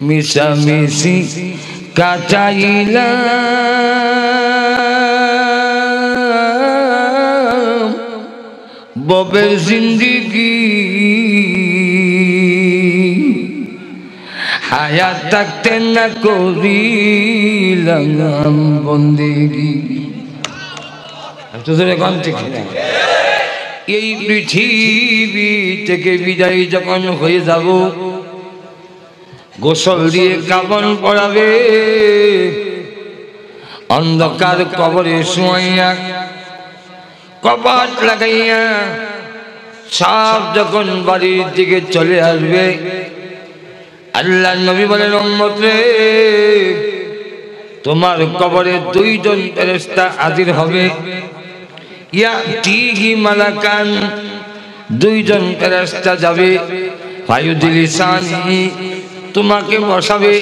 মিশামিশি কাটাইলাম ববের জিন্দিগি হায়াত থাকতে না করিলাম বন্দেগি। এই পৃথিবী থেকে বিদায় যখন হয়ে যাব, গোসল দিয়ে কাফন পরাবে, অন্ধকার কবরে শুয়াইয়া কপাট লাগাইয়া সব যখন বাড়ির দিকে চলে আসবে, আল্লাহ নবী বলেন, উম্মত রে, তোমার কবরে দুইজন ফেরেশতা হাজির হবে। ইয়াতিহি মালাকান, দুইজন ফেরেশতা যাবে, ফায়ুদলিসানি, তোমাকে বসাবে,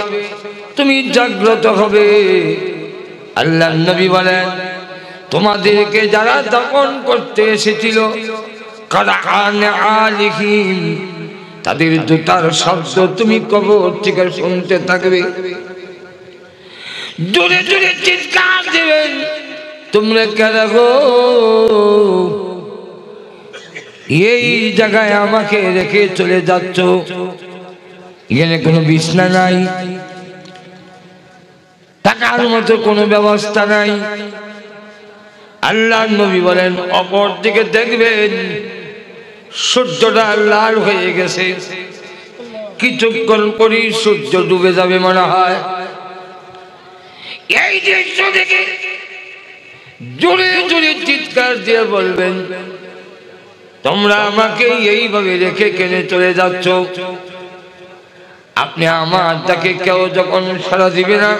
তুমি জাগ্রত হবে। আল্লাহ নবী বলেন, তোমাদেরকে যারা দাফন করতে এসেছিল, কারান আলিহিম, তাদের জুতার শব্দ তুমি কবর থেকে শুনতে থাকবে। জোরে জোরে চিৎকার দেবেন, তোমরা কারা গো? এই জায়গায় আমাকে রেখে চলে যাচ্ছ, এখানে কোনো বিছনা নাই, টাকার মতো কোনো ব্যবস্থা নাই। আল্লাহ নবী বলেন, অপর দিকে দেখবেন সূর্যটা লাল হয়ে গেছে, কিছুক্ষণ পরই সূর্য ডুবে যাবে মনে হয়। এই দৃশ্য দেখে জোরে জোরে চিৎকার দিয়ে বলবেন, তোমরা আমাকে এইভাবে রেখে কেন চলে যাচ্ছ? আপনি আমার তাকে কেউ যখন সাড়া দিবে না,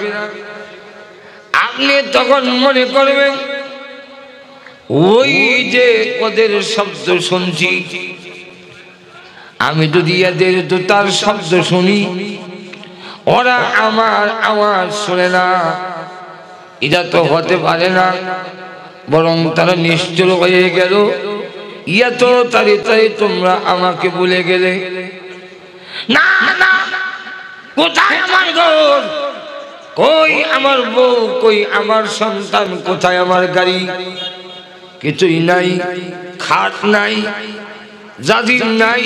আপনি তখন মনে করবেন ওই যে ওদের শব্দ শুনছি, আমি যদি এদের জুতার শব্দ শুনি, ওরা আমার আওয়াজ শুনে না, এটা তো হতে পারে না, বরং তারা নিষ্ঠুর হয়ে গেল। এত তাড়াতাড়ি তোমরা আমাকে ভুলে গেলে। না না, কোথায় আমার ঘর, কই আমার বউ, কই আমার সন্তান, কোথায় আমার গাড়ি? কিছুই নাই, খাট নাই, জাজির নাই,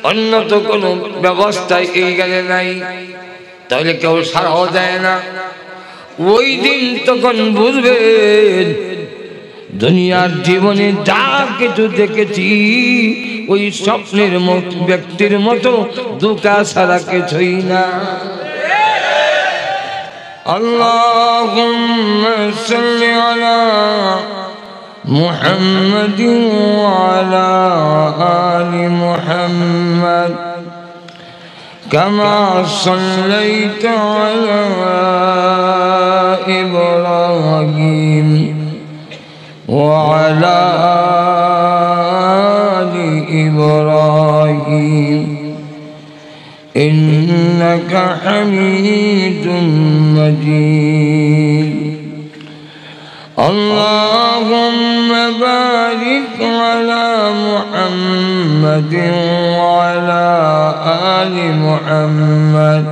অন্য তো কোনো ব্যবস্থায় এই গেলে নাই, তাহলে কেউ সারাও দেয় না। ওই দিন তখন বুঝবেন দুনিয়ার জীবনে যা কিছু দেখেছি ওই স্বপ্নের মতো ব্যক্তির মতো দুঃখা ছাড়া কিছুই না। আল্লাহুম্মা সাল্লি আলা মুহাম্মাদিন ওয়া আলা আলি মুহাম্মাদ কামা সাল্লাইতা আলা ইব্রাহিম ওয়া আলা আলি ইব্রাহিম ইন্নাকা হামিদুম মাজিদ। আল্লাহুম্মা বারিক আলা মুহাম্মাদিন ওয়া আলা আলি মুহাম্মাদ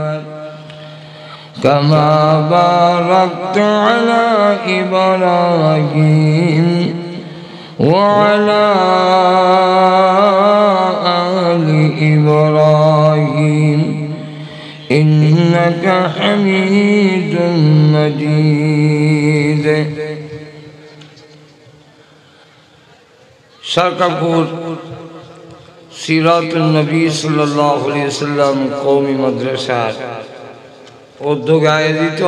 কামা বারাকতা আলা ইব্রাহিম ওয়া আলা আলি ইব্রাহিম ইন্নাকা হামিদুম মাজিদ। সরকারপুর সিরাতুন নবী সাল্লাল্লাহু আলাইহি ওয়াসাল্লাম কওমি মাদ্রাসার উদ্যোগে আয়োজিত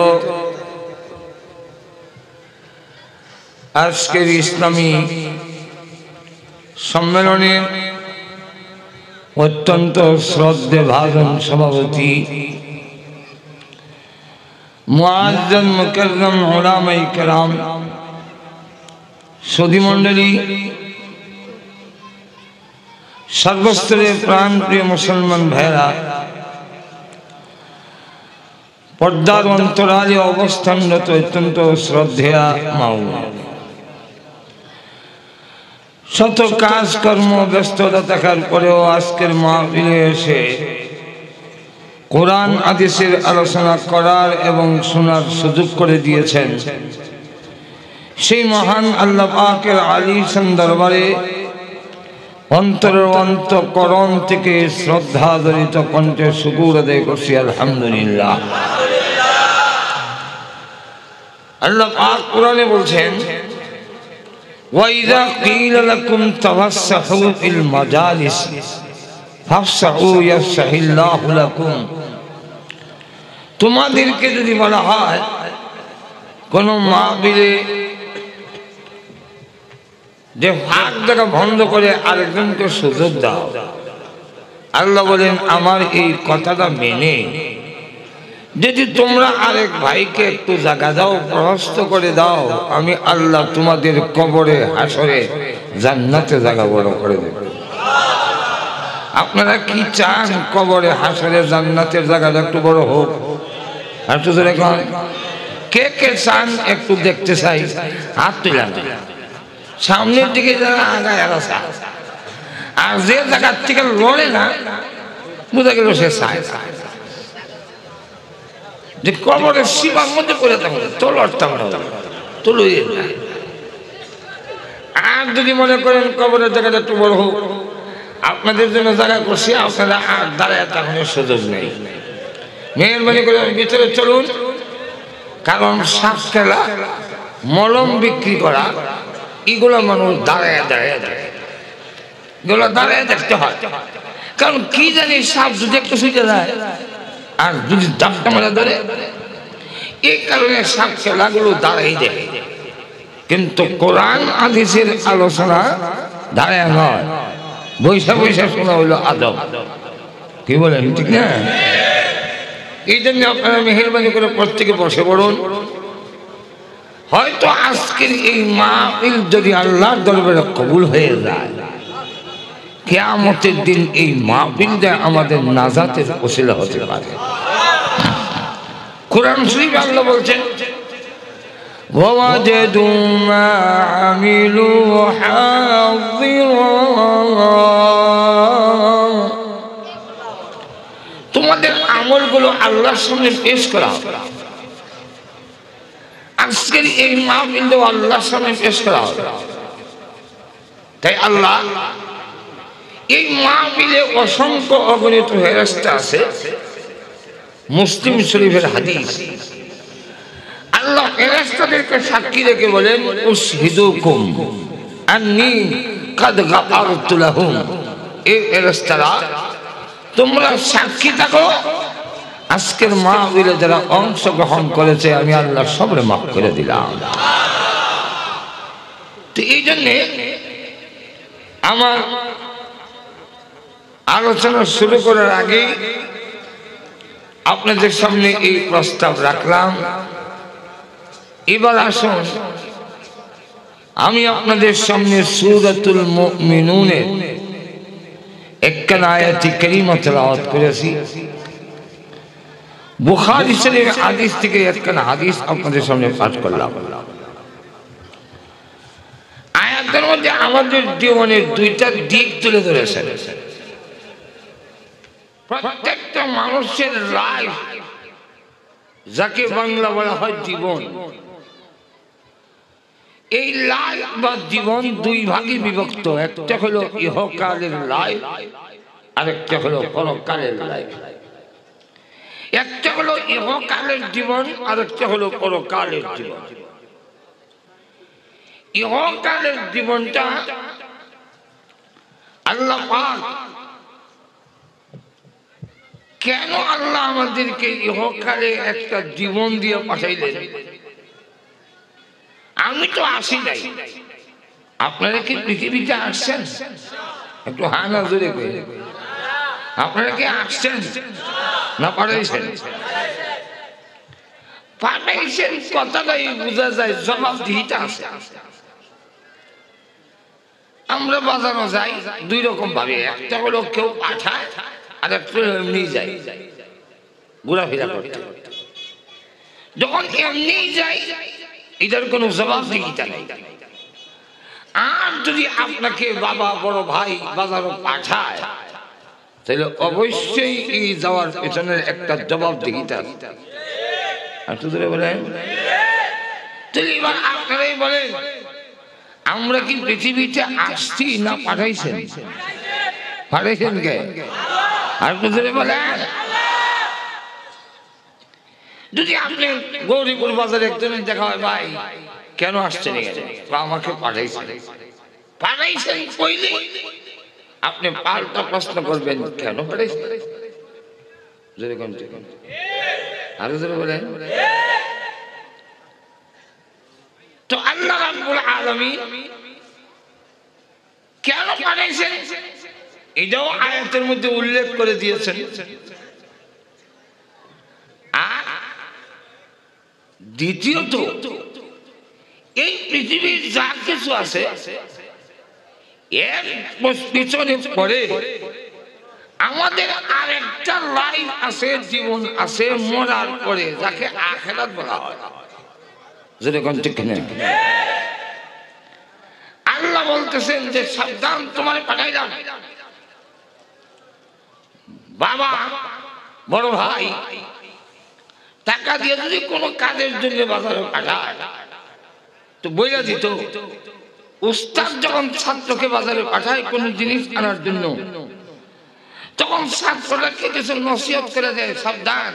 আজকের ইসলামী সম্মেলনের অত্যন্ত শ্রদ্ধেভাজন সভাপতি মুআজ্জাজ মুকাররম উলামায়ে কেরাম, সুধী মণ্ডলী, সর্বস্তরের প্রাণপ্রিয় মুসলমান ভাইরা, পর্দার অন্তরালে অবস্থানরত অত্যন্ত শ্রদ্ধেয়া মাও, শত কাজকর্ম ব্যস্ততা থাকার পরেও আজকের মাহফিলে এসে কোরআন হাদিসের আলোচনা করার এবং শোনার সুযোগ করে দিয়েছেন, সেই মহান আল্লাহ পাকের আলিশান দরবারে অন্তরের অন্তঃকরণ থেকে শ্রদ্ধাজনিত কণ্ঠে শুকর আদায় করছি আলহামদুলিল্লাহ। আল্লাহ পাক কোরআনে বলছেন, ওয়াইযা ক্বিলা লাকুম তাফাসসাহু ফিল মাজালিস ফাফসাহু ইয়াফসাহিল্লাহু লাকুম। তোমাদেরকে যদি বলা হয় কোন মাহফিলে যে ভাগ দেখা বন্ধ করে আরেকজনকে সুযোগ দাও, আল্লাহ বলেন আমার এই কথাটা মেনে যদি তোমরা আরেক ভাইকে একটু জায়গা দাও, প্রশস্ত করে দাও, আমি আল্লাহ তোমাদের কবরে হাসরে জান্নাতে জায়গা বড় করে দেব। আপনারা কি চান কবরে হাসরে জান্নাতের জায়গাটা একটু বড় হোক? আর তো এখন কে কে চান একটু দেখতে চাই? হাত তুলাম, সামনের দিকে যারা আগায় আসা, আর যে জায়গার থেকে লড়ে না বোঝা গেল সে চায় যে কবরের সীমার মধ্যে পড়ে থাকবে তো লড়তাম না, তো লইয়ে না। আর যদি মনে করেন কবরের জায়গাটা একটু বড় হোক, আপনাদের জন্য জায়গা করছি, আপনারা আর দাঁড়ায় থাকার সুযোগ নেই। মেহরবানি করে ভিতরে চলুন, কারণ সাপ খেলা, মলম বিক্রি করা, এগুলো মানুষ দাঁড়ায় দাঁড়ায় দেয়, এগুলো দাঁড়ায় দেখতে হয়। কারণ কি জানি সাপ যদি একটু শুয়ে যায় আর যদি ডাক্তার মারা ধরে, এই কারণে সাপ খেলাগুলো দাঁড়াই দেয়। কিন্তু কোরআন হাদিসের আলোচনা দাঁড়ায় নয়, বৈশা বৈশা শোনা হইল আদব। কি বলেন ঠিক না? এই জন্য আপনারা মেহরবানি করে প্রত্যেকে বসে পড়ুন। হয়তো আজকের এই মাহফিল যদি আল্লাহর দরবারে কবুল হয়ে যায়, কিয়ামতের দিন এই মাহফিলটা আমাদের নাজাতের ওসিলা হতে পারে। কোরআন শরীফে আল্লাহ বলছেন, ওয়াজাদু মা আমিলু হাযিরা, তোমাদের আমলগুলো আল্লাহর সামনে পেশ করা হবে। আজকের এই মাহফিলটা আল্লাহর সামনে পেশ করা হবে। তাই আল্লাহ এই মাহফিলে অসংখ্য অগণিত ফেরেশতা আছে। মুসলিম শরীফের হাদিস, আল্লাহ ফেরেশতাদেরকে সাক্ষী রেখে বলেন, উশহিদুকুম আন্নী কাদ গাফারতু লাহুম। এই ফেরেশতারা তোমরা সাক্ষী থাকো, আজকের মাহফিলে যারা অংশগ্রহণ করেছে আমি আল্লাহ সবরে মাফ করে দিলাম। তো এই জন্যে আমার আলোচনা শুরু করার আগে আপনাদের সামনে এই প্রস্তাব রাখলাম। এবার আসুন আমি আপনাদের সামনে সূরাতুল মুমিনুনের একখানা আয়াত কারীমা তেলাওয়াত করেছি। বুখারী শরীফ হাদিস থেকে একখানা হাদিস আপনাদের সামনে পাঠ করলাম। আয়াতের মধ্যে আমাদের জীবনের দুইটা দিক তুলে ধরেছেন। প্রত্যেকটা মানুষের লাইফ, যাকে বাংলা বলা হয় জীবন, এই লাইফ বা জীবন দুই ভাগে বিভক্ত। একটা হলো ইহকালের লাইফ, আরেকটা হলো পরকালের লাইফ। একটা হলো ইহকালের জীবন, আরেকটা হলো পরকালের জীবন। ইহকালের জীবনটা আল্লাহ পাক কেন আল্লাহ আমাদেরকে ইহকালে একটা জীবন দিয়ে পাঠাইলেন? আমি তো আসি নাই, আপনারা কি পৃথিবীতে আসছেন? একটু হা না জোরে করে, আপনারা কি আসছেন না পাঠাইছেন? পাঠাইছেন কথাটাই বোঝা যায়, জবাবদিহিতা আছে। আমরা বাজানো যাই দুই রকম ভাবে, একটা হলো কেউ পাঠায় আর একটা এমনি যাই ঘোরাফেরা করতে। যখন এমনি যাই এটার কোনো জবাবদিহিতা নেই। আর যদি আপনাকে বাবা বড় ভাই বাজারও পাঠায়, তাহলে অবশ্যই এই যাওয়ার পেছনের একটা জবাবদিহিতা একটু ধরে বলেন। তাহলে এবার আপনারাই বলেন, আমরা কি পৃথিবীতে আসছি না পাঠাইছেন? পাঠাইছেন কে? আর একটু ধরে বলেন। যদি আপনি গৌরীপুর বাজারে একজনের দেখা হয়, ভাই কেন আসছেন এখানে? আমাকে পাঠাইছেন। পাঠাইছেন কইলে আপনি পাল্টা প্রশ্ন করবেন, কেন পাঠাইছেন? আরো ধরে বলেন। তো আল্লাহ রাব্বুল আলামিন কেন পাঠাইছেন এটাও আয়াতের মধ্যে উল্লেখ করে দিয়েছেন। আর দ্বিতীয়ত, এই পৃথিবীর যা কিছু আছে এর পিছনে পড়ে আমাদের আরেকটা লাইফ আছে, জীবন আছে মরার পরে, যাকে আখিরাত বলা হয়। যেরকম ঠিক না? আল্লাহ বলতেছেন যে সাবধান, তোমার পাঠাইলাম। বাবা বড় ভাই টাকা দিয়ে যদি কোনো কাজের জন্য বাজারে পাঠায় তো বইলা দিত। উস্তাদ যখন ছাত্রকে বাজারে পাঠায় কোনো জিনিস আনার জন্য, তখন ছাত্রটাকে কিছু নসিহত করে দেয়, সাবধান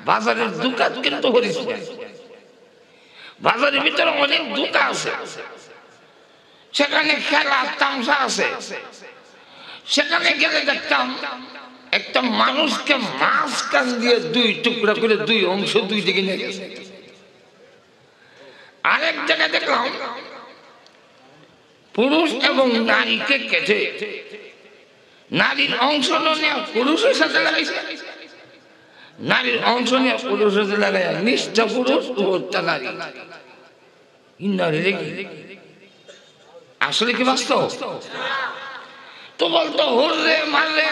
বাজারের দোকান কিন্তু করিস না। বাজারের ভিতরে অনেক দোকান আছে, সেখানে খেলা তামসা আছে। সেখানে গেলে দেখতাম একটা মানুষকে মাঝখান দিয়ে দুই টুকরা করে, দুই অংশ দুই দিকে নিয়ে গেছে। আরেক জায়গায় দেখলাম পুরুষ এবং নারীকে কেটে নারীর অংশ নিয়ে পুরুষের সাথে লাগাইছে, নারীর অংশ নিয়ে পুরুষের সাথে লাগাই, নিষ্ঠা পুরুষ ওটা নারী। আসলে কি বাস্তব? তো বলতো হুররে মাররে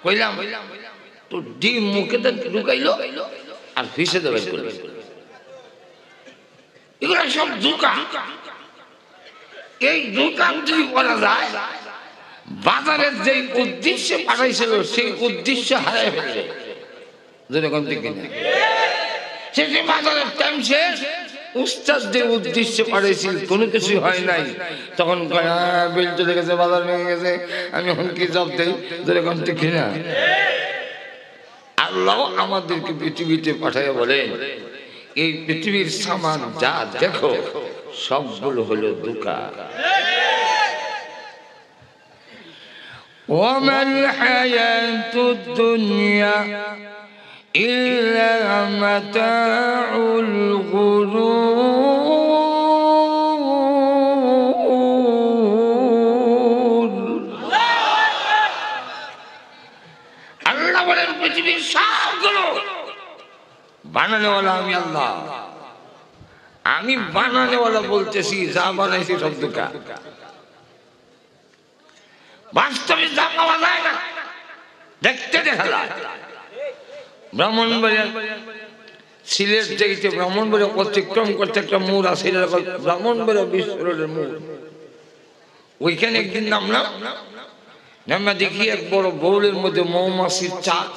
কইলাম, তো ডিম মুখে ঢুকাইলো আর ফিসে দেবে। এগুলো সব দোকান। এই দোকান যদি করা যায়, বাজারের যে উদ্দেশ্যে পাঠাইছিল সেই উদ্দেশ্য হারাই ফেলবে। যেরকম দেখি না, শেষে বাজারের টাইম শেষ, উস্তাদ যে উদ্দেশ্যে পাঠাইছিল কোনো কিছু হয় নাই, তখন বিল চলে গেছে, বাজার ভেঙে গেছে, আমি এখন কি জব দেই? যেরকম দেখি না। আল্লাহ আমাদেরকে পৃথিবীতে পাঠাইয়া বলেন, এই পৃথিবীর সামান যা দেখো সবগুলো হলো দোকান। ওয়ামাল হায়াতুদ দুনিয়া ইল্লা মাতাউল গুরুর। আল্লাহ বলেন পৃথিবীর সবগুলো বানানোওয়ালা আমি আল্লাহ। আমি বানানোওয়ালা বলতেছি, যা বানাইছি সব দোকান। বাস্তবে যা পাওয়া যায় না, দেখতে দেখা যায়। ব্রাহ্মণবাড়িয়া সিলেট থেকে ব্রাহ্মণবাড়িয়া অতিক্রম করতে একটা মোড় আছে, ব্রাহ্মণবাড়িয়া বিশ্ব রোডের মোড়। ওইখানে একদিন নামলাম, নামা দেখি এক বড় বউলের মধ্যে মৌমাছির চাক,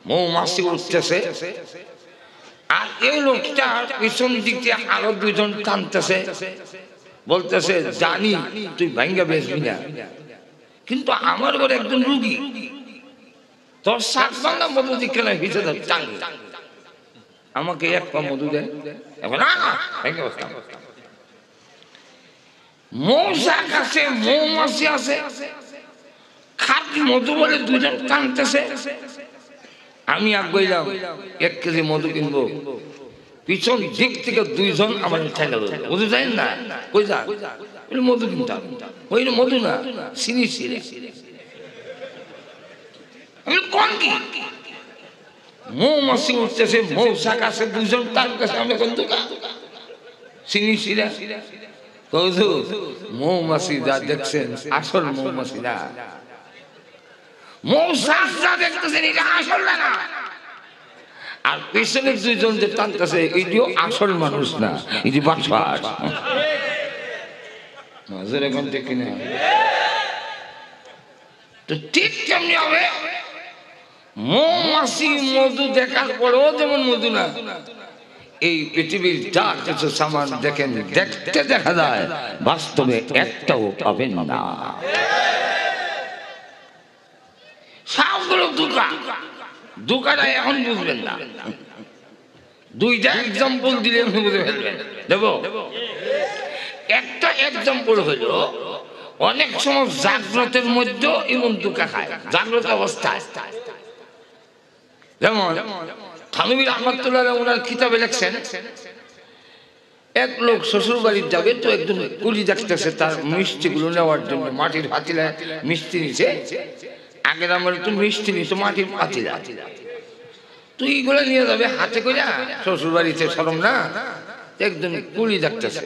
মৌমাছি উঠতেছে। আর এই লোকটা পিছন দিক দিয়ে আরো দুজন টানতেছে, বলতেছে জানি তুই ভাঙ্গা বেচবি না, কিন্তু আমার ঘরে একজন রুগী, তোর সাত বাংলা মধু দিকে না হিসে টান, আমাকে এক পা মধু দেয়। মৌচাক আছে, মৌমাছি আছে, খাঁটি মধু বলে দুজন টানতেছে। আমি আগাইলাম 1 কেজি মধু কিনবো, পিছন দিক থেকে দুইজন আমার ঠেলা ধরে, মধু যায় না, কই যা মধু কিনতাম, ওই মধু না চিনি ছিঁড়ে। আমি কোন কি মৌমাছি উঠতেছে, মৌচাক আছে, দুজন টানতেছে, আমি কোন দোকান চিনি ছিঁড়া। মৌমাছি যা দেখছেন আসল মৌমাছি না, মৌচাক যা দেখতেছেন এটা আসল না। আর পেছনের দুইজন যে টানতেছে এটিও আসল মানুষ না, এটি বাটপাট। তো ঠিক কেমনি হবে মৌমাছি মধু দেখার পরেও যেমন মধু না, এই পৃথিবীর যা কিছু সামান দেখেন দেখতে দেখা যায়, বাস্তবে একটাও পাবেন না। সবগুলো দুকা, দুকাটা এখন বুঝবেন না। দুইটা এক্সাম্পল দিলে আপনি বুঝে ফেলবেন। দেব একটা এক্সাম্পল হলো, অনেক সময় জাগ্রতের মধ্যেও এমন দুকা খায়, জাগ্রত অবস্থায়। যেমন থানভী রহমাতুল্লাহ ওনার কিতাবে লেখছেন, এক লোক শ্বশুর বাড়ি যাবে, তো একজন কুলি দেখতেছে তার মিষ্টিগুলো নেওয়ার জন্য, মাটির পাতিলায় মিষ্টি নিছে। আগের আমার তো মিষ্টি নিত মাটির পাতিলা, তুই এইগুলো নিয়ে যাবে হাতে করে শ্বশুর বাড়িতে, শরম না? একজন কুলি দেখতেছে,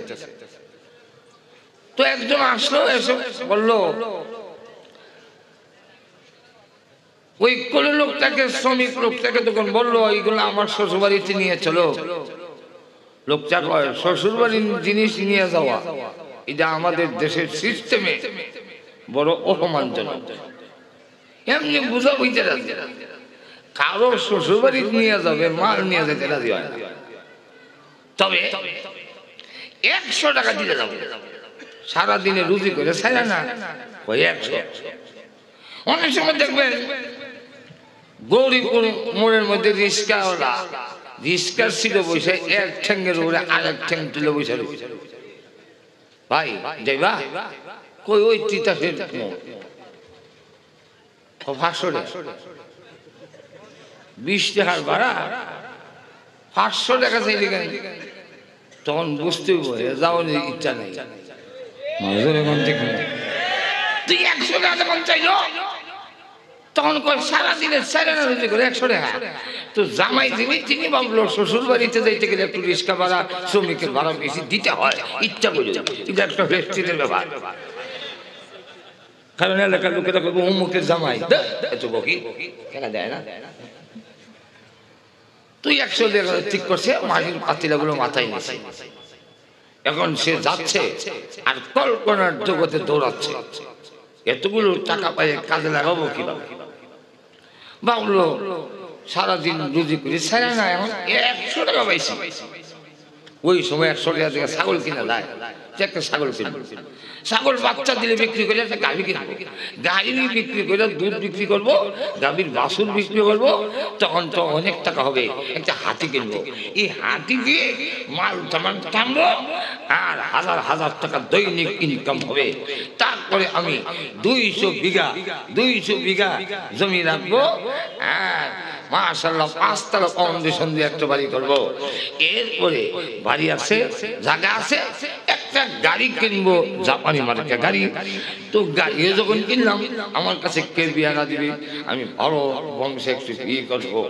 তো একজন আসলো, এসে বললো, ওই কুলি লোকটাকে, শ্রমিক লোকটাকে তখন বললো, এইগুলো আমার শ্বশুর বাড়িতে নিয়ে চলো। লোকটা কয়, শ্বশুর বাড়ির জিনিস নিয়ে যাওয়া এটা আমাদের দেশের সিস্টেমে বড় অপমানজনক। এমনি বুঝা বুঝতে রাজি, কারো শ্বশুর বাড়ি নিয়ে যাবে মাল নিয়ে যেতে রাজি হয় না। তবে 100 টাকা দিতে যাবে, সারাদিনে রুজি করে ছাড়া না, ওই 100। অনেক সময় দেখবেন গৌরীপুর মোড়ের মধ্যে রিস্কাওয়ালা, রিস্কার ছিল বসে, এক ঠ্যাঙ্গের উপরে আরেক ঠ্যাং তুলে বসে, ভাই যাইবা কই? ওই তিতাসের 20 টাকার ভাড়া, 500 টাকা চাইলে কেন? তখন বুঝতে যাও ইচ্ছা নেই, তুই 100 টাকা তখন চাইলো, তখন সারাদিনের 100 টাকা। তো জামাই তিনি ভাবলো শ্বশুর বাড়িতে যাইতে গেলে একটু রিক্সা ভাড়া, শ্রমিকের ভাড়া বেশি দিতে হয়, ইচ্ছা করে। এটা একটা প্রেস্টিজের ব্যাপার, কারণ এলাকার লোকেরা বলবো অমুকের জামাই এত বকি কেনা দেয় না। তুই 100 টাকা ঠিক করছে, মাটির পাতিলাগুলো মাথায় নিছে। এখন সে যাচ্ছে আর কল্পনার জগতে দৌড়াচ্ছে, এতগুলো টাকা পাই কাজে লাগাবো কিভাবে? ভাবলো সারাদিন রুজি করে ছাড়া না, এখন 100 টাকা পাইছি। ওই সময় 100 টাকা থেকে ছাগল কিনা যায়, একটা ছাগল কিনবো, ছাগল বাচ্চা দিলে বিক্রি করে একটা গাভী কিনবো, গাড়ি বিক্রি করে দুধ বিক্রি করবো, গাভীর বাছুর বিক্রি করবো, তখন তো অনেক টাকা হবে। একটা হাতি কিনবো, এই হাতি দিয়ে মাল টামান টানবো, আর হাজার হাজার টাকা দৈনিক ইনকাম হবে। তারপরে আমি 200 বিঘা জমি রাখবো, আর মাশাআল্লাহ 5 তলা ফাউন্ডেশন দিয়ে একটা বাড়ি করবো। এরপরে বাড়ি আছে, জায়গা আছে, একটা গাড়ি কিনবো, জাপানি মার্কা গাড়ি। তো গাড়ি যখন কিনলাম, আমার কাছে কে বিয়ারা দিবে, আমি বড় বংশে একটু বিয়ে করবো।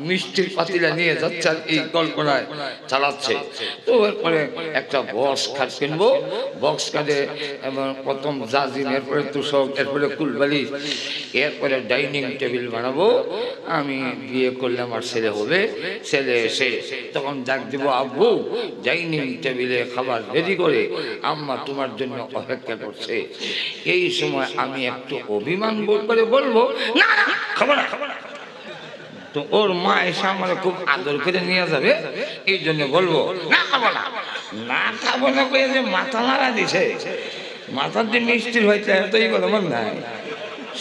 মিষ্টির পাতিলা নিয়ে যাচ্ছে, এই কল্পনায় চালাচ্ছে। তো এরপরে একটা বক্স খাট কিনবো, বক্স খাটে প্রথম জাজিম, এরপরে তুষক, এরপরে কুলবালি, এরপরে ডাইনিং টেবিল বানাবো। আমি বিয়ে করলে আমার ছেলে হবে, ছেলে এসে তখন ডাক দিব, আব্বু ডাইনিং টেবিলে খাবার রেডি করে আম্মা তোমার জন্য অপেক্ষা করছে। এই সময় আমি একটু অভিমান বোধ করে বলবো, না না খাবো না। তো ওর মা এসে আমার খুব আদর করে নিয়ে যাবে, এই জন্য বলবো না খাবো না, না খাবো না করে যে মাথা মারা দিছে, মাথার যে মিষ্টির হইতে এত এই কথা মন নাই,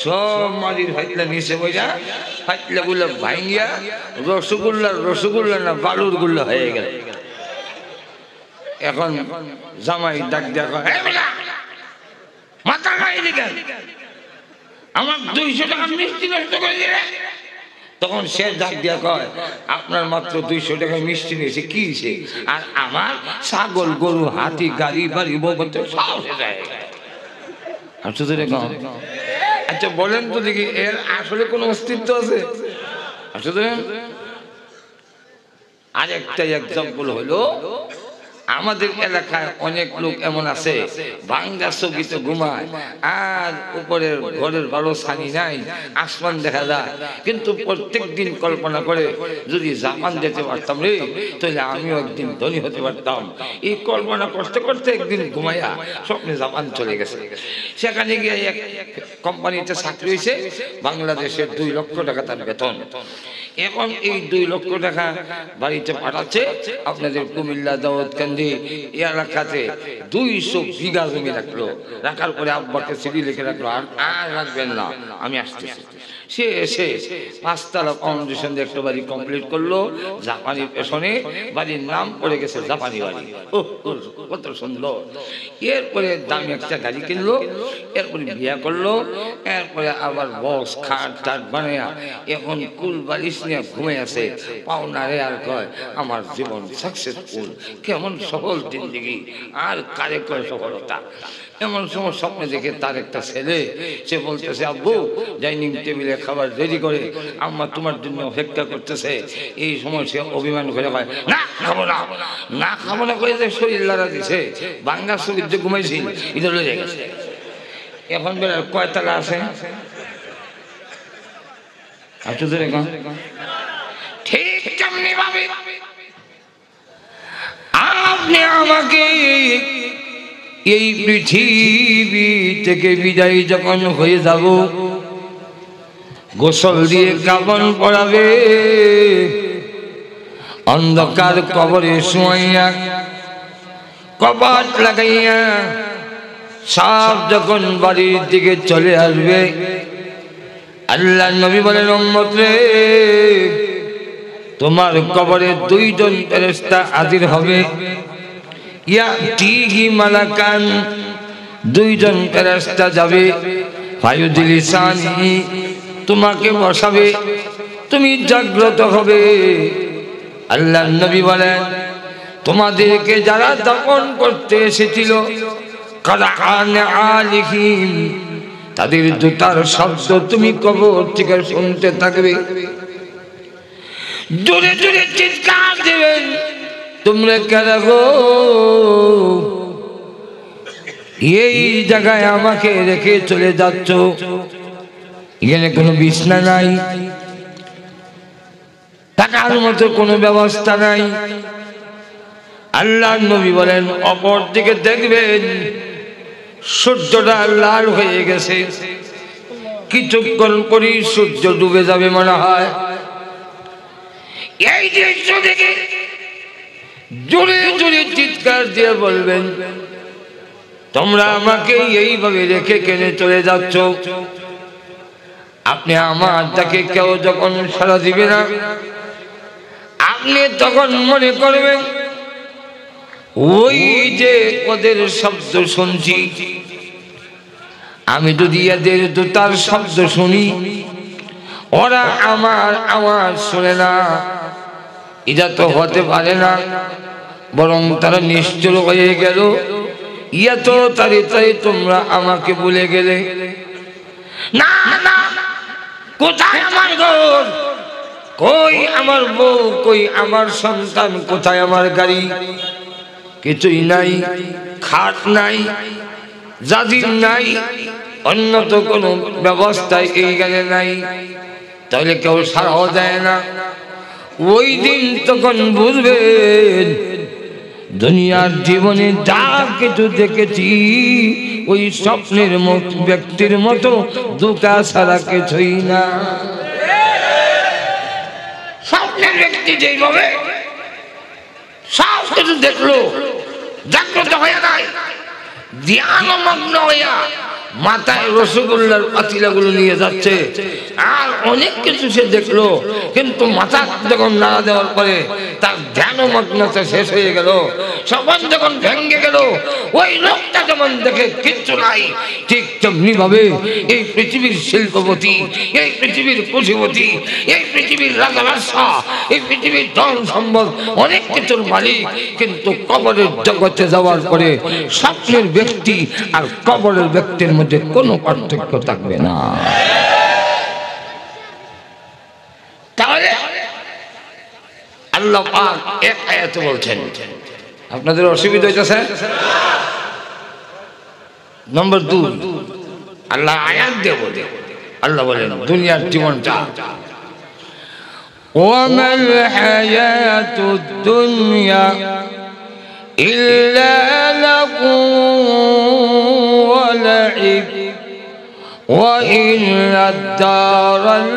সব মাটির ফাইতলা নিচে বইয়া, ফাইতলা গুলো ভাঙ্গিয়া রসগোল্লা না বালুর গুল্লা হয়ে গেল। এখন জামাই ডাক দেখা, মাথা খাই দিকে আমার 200 টাকা মিষ্টি নষ্ট করে দিলে। তখন সে ডাক দিয়া কয়, আপনার মাত্র 200 টাকা মিষ্টি নিয়েছে কি সে, আর আমার ছাগল, গরু, হাতি, গাড়ি, বাড়ি, বউবতে সব যায়। আচ্ছা বলেন তো দেখি, এর আসলে কোন অস্তিত্ব আছে? আরেকটা এক্সাম্পল হলো, আমাদের এলাকায় অনেক লোক এমন আছে ভাঙ্গা চকিতে ঘুমায়, আর উপরের ঘরের ভালো ছানি নাই, আসমান দেখা যায়, কিন্তু প্রত্যেক দিন কল্পনা করে যদি জাপান যেতে পারতাম রে তাহলে আমিও একদিন ধনী হতে পারতাম। এই কল্পনা করতে করতে একদিন ঘুমাইয়া স্বপ্নে জাপান চলে গেছে। সেখানে গিয়ে এক কোম্পানিতে চাকরি হয়েছে, বাংলাদেশের 2 লক্ষ টাকা তার বেতন। এখন এই 2 লক্ষ টাকা বাড়িতে পাঠাচ্ছে। আপনাদের কুমিল্লা দাউদকান্দি এলাকাতে 200 বিঘা জমি রাখলো, রাখার পরে আব্বাকে চিঠি লিখে রাখলো, আর রাখবেন না, আমি আসতেছি। সে এসে 5 তলা ফাউন্ডেশন দিয়ে একটা বাড়ি কমপ্লিট করলো, জাপানির পেছনে। বাড়ির নাম পড়ে গেছে জাপানি বাড়ি। ও কত সুন্দর। এরপরে দামি একটা গাড়ি কিনলো, এরপরে বিয়ে করলো, এরপরে আবার বক্স খাট টাট বানায়া এখন কুল বালিশ নিয়ে ঘুমে আছে। পাওনারে আর কয় আমার জীবন সাকসেসফুল, কেমন সফল জিন্দেগি, আর কারে কয় সফলতা। এমন সময় স্বপ্নে দেখে তার একটা ছেলে, সে বলতেছে আব্বু ডাইনিং টেবিলে খাবার রেডি করে আম্মা তোমার জন্য অপেক্ষা করতেছে। এই সময় সে অভিমান করে কয় না খাবো না, না খাবো না করে যে শরীর লড়া দিছে, বাংলা শরীর যে ঘুমাইছি এটা লড়ে গেছে। এখন বেড়ার কয় টাকা আছে? ঠিক তেমনি ভাবে আপনি আমাকে এই পৃথিবী থেকে বিদায় যখন হয়ে যাব, গোসল দিয়ে কাফন পরাবে, অন্ধকার কবরে শুয়াইয়া কবাট লাগাইয়া সব যখন বাড়ির দিকে চলে আসবে, আল্লাহ নবী বলেন উম্মত রে, তোমার কবরে 2 জন ফেরেশতা হাজির হবে। ইয়াতিহি মালাকান, 2 জন ফেরেশতা যাবে, ফায়ুদলিসানি, তোমাকে বসাবে, তুমি জাগ্রত হবে। আল্লাহ নবী বলেন তোমাদেরকে যারা দাফন করতে এসেছিল কারান আলিহিম, তাদের জুতার শব্দ তুমি কবর থেকে শুনতে থাকবে। জোরে জোরে চিৎকার দেবেন, তোমরা কারা গো, এই জায়গায় আমাকে রেখে চলে যাচ্ছ? এখানে কোনো বিছনা নাই, থাকার মতো কোনো ব্যবস্থা নাই। আল্লাহ নবী বলেন অপর দিকে দেখবেন সূর্যটা লাল হয়ে গেছে, কিছুক্ষণ পরেই সূর্য ডুবে যাবে মনে হয়। এই দৃশ্য দেখে জোরে জোরে চিৎকার দিয়ে বলবেন তোমরা আমাকে এইভাবে রেখে কেনে চলে যাচ্ছ? আপনি আমার ডাকে কেউ যখন সাড়া দিবে না, আপনি তখন মনে করবেন ওই যে ওদের শব্দ শুনছি, আমি যদি এদের জুতার শব্দ শুনি, ওরা আমার আওয়াজ শুনে না, এটা তো হতে পারে না, বরং তারা নিশ্চল হয়ে গেল। এত তাড়াতাড়ি তোমরা আমাকে ভুলে গেলে। না না, কোথায় আমার ঘর, কই আমার বউ, কই আমার সন্তান, কোথায় আমার গাড়ি? কিছুই নাই, খাট নাই, জাজির নাই, অন্য তো কোনো ব্যবস্থায় এই গানে নাই। তাহলে কেউ সারাও দেয় না। ওই দিন তখন বুঝবেন দুনিয়ার জীবনে যা কিছু দেখেছি ওই স্বপ্নের ব্যক্তির মতো দুঃখা ছাড়া কিছুই না। স্বপ্নের ব্যক্তি যেইভাবে সব কিছু দেখলো, জাগ্রত হয়ে নাই, ধ্যানমগ্ন হইয়া মাথায় রসগোল্লার পাতিলাগুলো নিয়ে যাচ্ছে, আর অনেক কিছু সে দেখলো, কিন্তু মাথা যখন নাড়া দেওয়ার পরে তার ধ্যানমগ্নতা শেষ হয়ে গেল, সবান যখন ভেঙে গেল, ওই লোকটা যেমন দেখে কিচ্ছু নাই, ঠিক তেমনি ভাবে এই পৃথিবীর শিল্পপতি, এই পৃথিবীর পুঁজিপতি, এই পৃথিবীর রাজা বাদশাহ, এই পৃথিবীর ধন সম্পদ, অনেক কিছুর মালিক, কিন্তু কবরের জগতে যাওয়ার পরে স্বপ্নের ব্যক্তি আর কবরের ব্যক্তির মধ্যে কোনো পার্থক্য থাকবে না। তাহলে আল্লাহ পাক এক আয়াতে বলছেন আপনাদের অসুবিধা হইতেছে? নম্বর 2, আল্লাহ আয়াত দেব, আল্লাহ বলেন দুনিয়ার জীবনটা ওয়ামাল হায়াতুদ দুনিয়া ইল্লা লাহু ওয়া লাইব ওয়া ইন্নাদ দারাল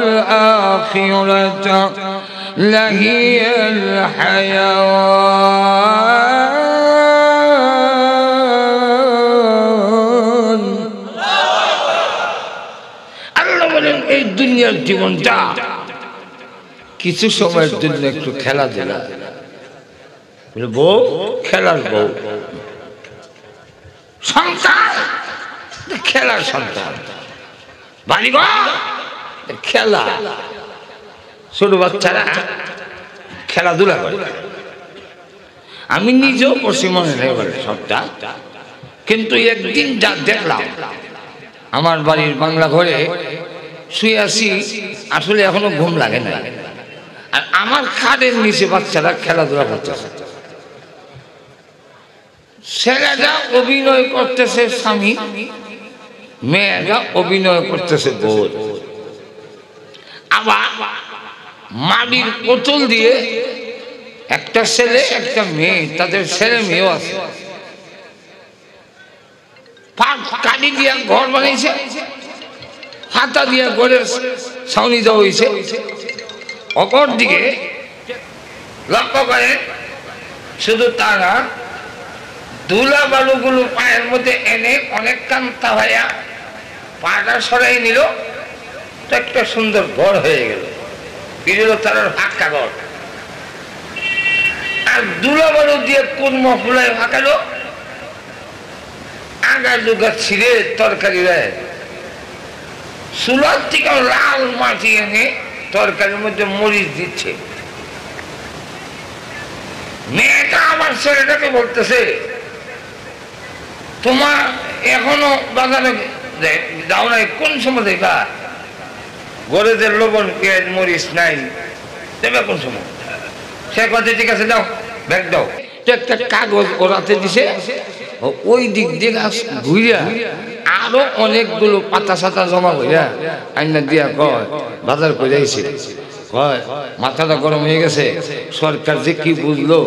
আখিরাতা লাহিয়াল হায়াওয়ান। আল্লাহ বলেন এই দুনিয়ার জীবনটা কিছু সময়ের জন্য একটু খেলাধুলা, বউ খেলার বউ, সন্তান খেলার সন্তান, বাড়িঘর খেলা, ছোট বাচ্চারা খেলাধুলা করে। আমি নিজেও পশ্চিমবঙ্গে নেই বলে সবটা, কিন্তু একদিন যা দেখলাম আমার বাড়ির বাংলা ঘরে শুয়ে আছি, আসলে এখনো ঘুম লাগে না, আর আমার খাটের নিচে বাচ্চারা খেলাধুলা করতেছে। ছেলেটা অভিনয় করতেছে স্বামী, মেয়েরা অভিনয় করতেছে বউ। আবার মাটির বোতল দিয়ে একটা ছেলে একটা মেয়ে, তাদের ছেলে মেয়েও আছে, কাঠি দিয়া ঘর বানাইছে, হাতা দিয়া ঘরের ছাউনি দেওয়া হয়েছে। অপর দিকে লক্ষ্য করে শুধু তারা ধুলা বালুগুলো পায়ের মধ্যে এনে অনেক কান্তা ভাইয়া পাটা সরাই নিল, তো একটা সুন্দর ঘর হয়ে গেল, বিরল তার ফাঁকা ঘর। আর ধুলা বালু দিয়ে কুর্মা ফুলায় ফাঁকালো, আগা দুগা ছিঁড়ে তরকারি দেয়, চুলার থেকে লাল মাটি এনে তরকারির মধ্যে মরিচ দিচ্ছে। মেয়েটা আমার ছেলেটাকে বলতেছে, তোমার এখনো বাজারে যাও নাই, কোন সময় দেখা ঘরে যে লবণ পেঁয়াজ মরিচ নাই, দেবে কোন সময়? সে কথা ঠিক আছে, দাও ব্যাগ দাও। একটা কাগজ ওরাতে দিছে, ওই দিক দিয়ে ঘুরিয়া আরো অনেকগুলো পাতা সাতা জমা করিয়া আইনা দিয়া কয় বাজার করে আইছে। কয় মাথাটা গরম হয়ে গেছে, সরকার যে কি বুঝলো,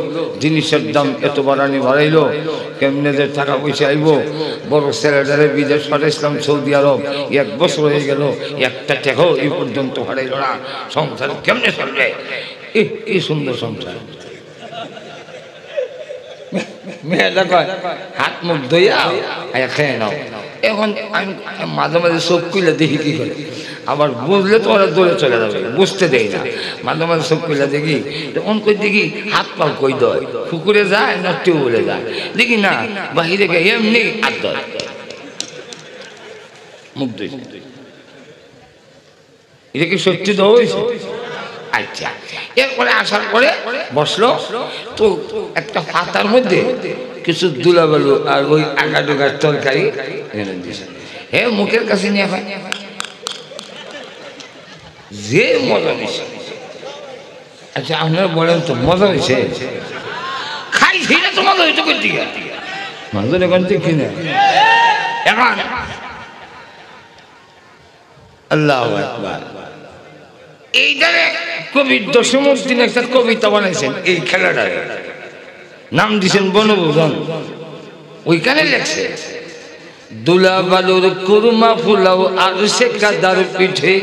জিনিসের দাম এত বাড়াইলো, কেমনে যে টাকা পয়সা আইব। বড় ছেলেটারে বিদেশ পাঠাইছিলাম সৌদি আরব, 1 বছর হয়ে গেল, একটা টাকাও এই পর্যন্ত হারাইল না, সংসার কেমনে চলবে? এই সুন্দর সংসার। মেয়েটা কয় হাত মুখ ধুইয়া খেয়ে নাও। এখন আমি মাঝে মাঝে চোখ খুলে দেখি কি করে, আবার বুঝলে তো ওরা দৌড়ে চলে যাবে, বুঝতে দেয় না। মাঝে মাঝে চোখ খুলে দেখি, তখন কই দেখি হাত পাও কই দেয়, পুকুরে যায় না টিউবওয়েলে যায়, দেখি না বাহিরে গিয়ে এমনি হাত দেয়, মুখ ধুই। এটা কি সত্যি তো হয়েছে? আচ্ছা, এরপরে আসার পরে বসলো, তো একটা পাতার মধ্যে কিছু দুলাবালু আর ওই আগা ডোগার তরকারি এনে দিয়েছে। হে মুখের কাছে নিয়ে ভাই, যে মজা দিছে। আচ্ছা আপনারা বলেন তো মজা হয়েছে? খাই ফিরে তো মজা হয়েছে কোন দিকে? মানুষ এখন ঠিক না। এখন আল্লাহু আকবার, এইটারে কবি দশমুদ্দিন একটা কবিতা বানাইছেন, এই খেলাটার নাম দিয়েছেন বনভোজন। ওইখানে লেখছে, দুলা বালুর কুরমা ফুলাও আর সে কাদার পিঠে,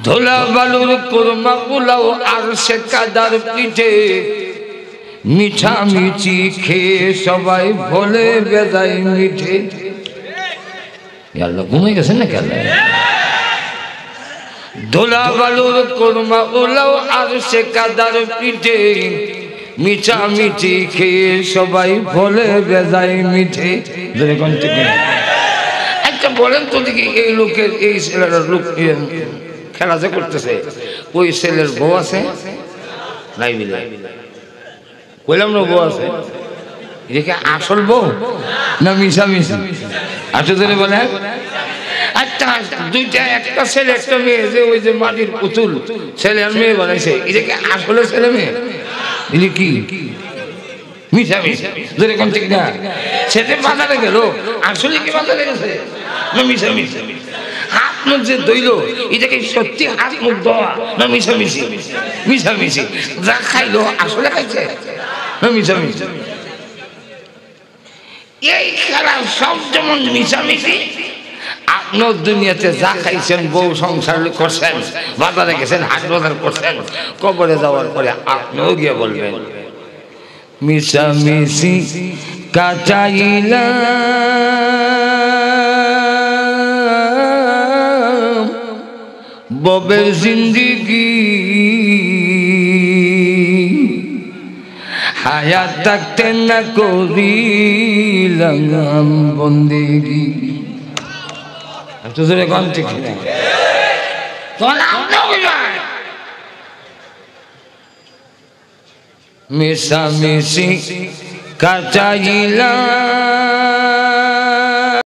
ধুলা বালুর কুরমা ফুলাও আর সে কাদার পিঠে, মিঠা মিঠি খেয়ে সবাই ভোলে বেদায় মিঠে। আল্লাহ ঘুমিয়ে গেছেন না কেন? ধুলা বালুর কুরমা উলাও আর সে কাদার পিঠে, মিঠা মিঠি খেয়ে সবাই ভোলে বেজায় মিঠে। একটা বলেন তো দেখি, এই লোকের এই ছেলেটার লোক খেলা যে করতেছে, ওই ছেলের বউ আছে নাই? মিলে কইলাম না বউ আছে, এদিকে আসল বউ না মিশা মিশি? আসলে বলে আচ্ছা দুইটা, একটা ছেলে একটা মেয়ে, যে ওই যে মাটির পুতুল ছেলে আর মেয়ে বানাইছে, এটাকে আসলে ছেলে মেয়ে? এটা কি মিশামিশি যেরকম ঠিক না সেটা বাজারে গেল আসলে কি বাজারে গেছে না মিশামিশি হাত মুখ যে ধইল এটাকে সত্যি হাত মুখ দেওয়া না মিশামিশি মিশামিশি যা খাইলো আসলে খাইছে না মিশামিশি এই খেলা সব যেমন মিশামিশি আপনার দুনিয়াতে যা খাইছেন বউ সংসার করছেন বাজারে গেছেন হাট বাজার করছেন কবরে যাওয়ার পরে আপনিও গিয়ে বলবেন মিশামিশি কাটাইলাম ববের জিন্দিগি হায়াত থাকতে না করিলাম বন্দেগি তোদের গান ঠিক না মিশামিশি কাটাইলাম